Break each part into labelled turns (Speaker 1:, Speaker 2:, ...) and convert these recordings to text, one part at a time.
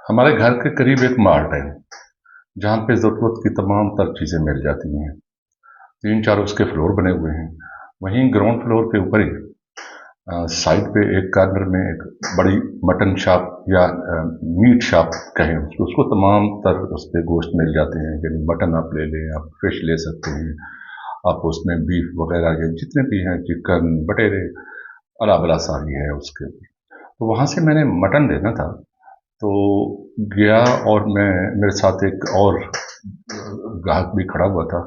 Speaker 1: हमारे घर के करीब एक मार्ट है जहाँ पे ज़रूरत की तमाम तर चीज़ें मिल जाती हैं। 3-4 उसके फ्लोर बने हुए हैं। वहीं ग्राउंड फ्लोर के ऊपर ही साइड पे एक कार्नर में एक बड़ी मटन शॉप या मीट शॉप कहें उसको तमाम तर उस पे गोश्त मिल जाते हैं। यानी मटन आप ले लें, आप फिश ले सकते हैं, आप उसमें बीफ वगैरह के जितने भी हैं, चिकन बटेरे अला बला सारी है उसके। तो वहाँ से मैंने मटन लेना था, तो गया और मैं मेरे साथ एक और ग्राहक भी खड़ा हुआ था।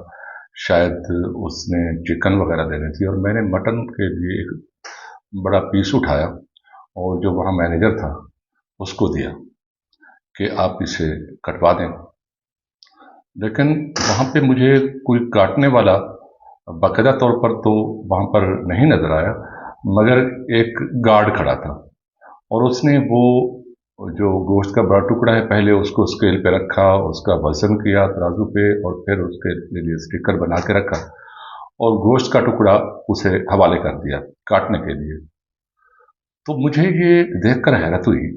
Speaker 1: शायद उसने चिकन वगैरह लेनी थी और मैंने मटन के लिए एक बड़ा पीस उठाया और जो वहाँ मैनेजर था उसको दिया कि आप इसे कटवा दें। लेकिन वहाँ पे मुझे कोई काटने वाला बाकायदा तौर पर तो वहाँ पर नहीं नज़र आया, मगर एक गार्ड खड़ा था और उसने वो जो गोश्त का बड़ा टुकड़ा है पहले उसको स्केल पे रखा, उसका वजन किया तराजू पे और फिर उसके लिए स्टिकर बना के रखा और गोश्त का टुकड़ा उसे हवाले कर दिया काटने के लिए। तो मुझे ये देखकर हैरत हुई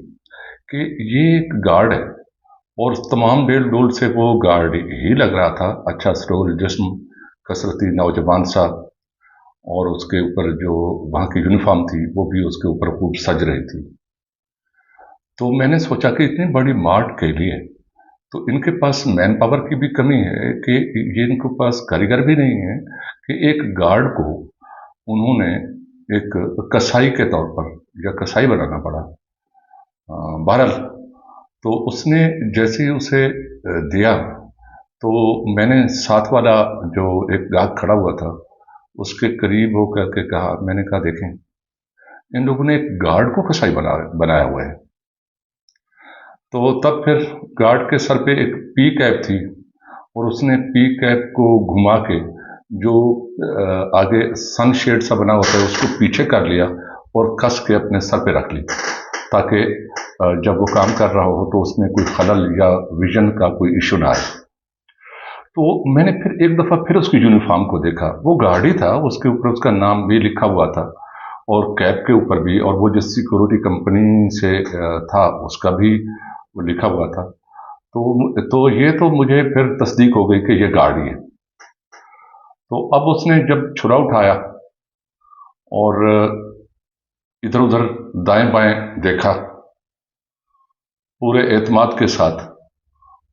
Speaker 1: कि ये एक गार्ड है और तमाम डेल डोल से वो गार्ड ही लग रहा था। अच्छा स्टोल जिस्म, कसरती नौजवान सा, और उसके ऊपर जो वहाँ की यूनिफॉर्म थी वो भी उसके ऊपर खूब सज रही थी। तो मैंने सोचा कि इतनी बड़ी मार्ट के लिए तो इनके पास मैन पावर की भी कमी है कि ये इनके पास कारीगर भी नहीं है कि एक गार्ड को उन्होंने एक कसाई के तौर पर या कसाई बनाना पड़ा। बहरहाल तो उसने जैसे ही उसे दिया तो मैंने साथ वाला जो एक गाहक खड़ा हुआ था उसके करीब होकर के कहा, मैंने कहा देखें इन लोगों ने एक गार्ड को कसाई बनाया हुआ है। तो तब फिर गार्ड के सर पे एक पी कैप थी और उसने पी कैप को घुमा के जो आगे सन शेड सा बना होता है उसको पीछे कर लिया और कस के अपने सर पे रख ली ताकि जब वो काम कर रहा हो तो उसमें कोई खलल या विजन का कोई इशू ना आए। तो मैंने फिर एक दफ़ा फिर उसकी यूनिफॉर्म को देखा, वो गार्ड ही था, उसके ऊपर उसका नाम भी लिखा हुआ था और कैप के ऊपर भी, और वो जिस सिक्योरिटी कंपनी से था उसका भी वो लिखा हुआ था। तो ये तो मुझे फिर तस्दीक हो गई कि ये गार्ड ही है। तो अब उसने जब छुरा उठाया और इधर उधर दाएं बाएं देखा पूरे एतमाद के साथ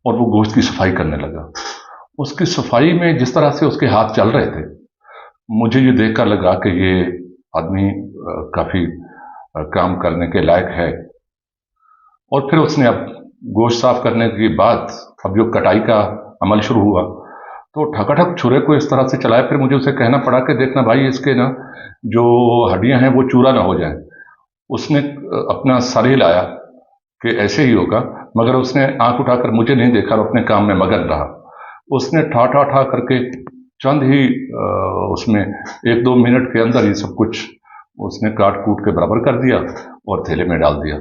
Speaker 1: और वो गोश्त की सफाई करने लगा। उसकी सफाई में जिस तरह से उसके हाथ चल रहे थे मुझे ये देखकर लगा कि ये आदमी काफ़ी काम करने के लायक है। और फिर उसने अब गोश्त साफ करने के बाद अब जो कटाई का अमल शुरू हुआ तो ठकाठक छुरे को इस तरह से चलाया। फिर मुझे उसे कहना पड़ा कि देखना भाई इसके ना जो हड्डियां हैं वो चूरा ना हो जाए। उसने अपना सर हिलाया कि ऐसे ही होगा, मगर उसने आंख उठाकर मुझे नहीं देखा और अपने काम में मगन रहा। उसने ठा ठा ठा करके चंद ही उसमें 1-2 मिनट के अंदर ही सब कुछ उसने काट कूट के बराबर कर दिया और थैले में डाल दिया।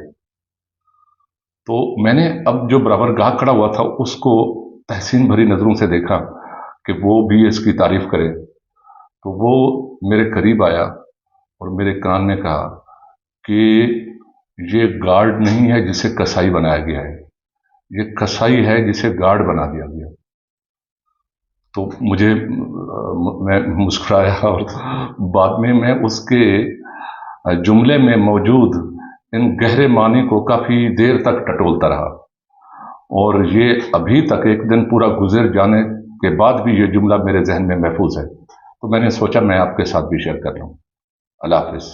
Speaker 1: तो मैंने अब जो बराबर गाहक खड़ा हुआ था उसको तहसीन भरी नज़रों से देखा कि वो भी इसकी तारीफ करे। तो वो मेरे करीब आया और मेरे कान में कहा कि ये गार्ड नहीं है जिसे कसाई बनाया गया है, ये कसाई है जिसे गार्ड बना दिया गया। तो मुझे मैं मुस्कुराया और बाद में मैं उसके जुमले में मौजूद इन गहरे मानी को काफ़ी देर तक टटोलता रहा और ये अभी तक एक दिन पूरा गुजर जाने के बाद भी ये जुमला मेरे जहन में महफूज है। तो मैंने सोचा मैं आपके साथ भी शेयर कर लूँ। अल्लाह हाफिज़।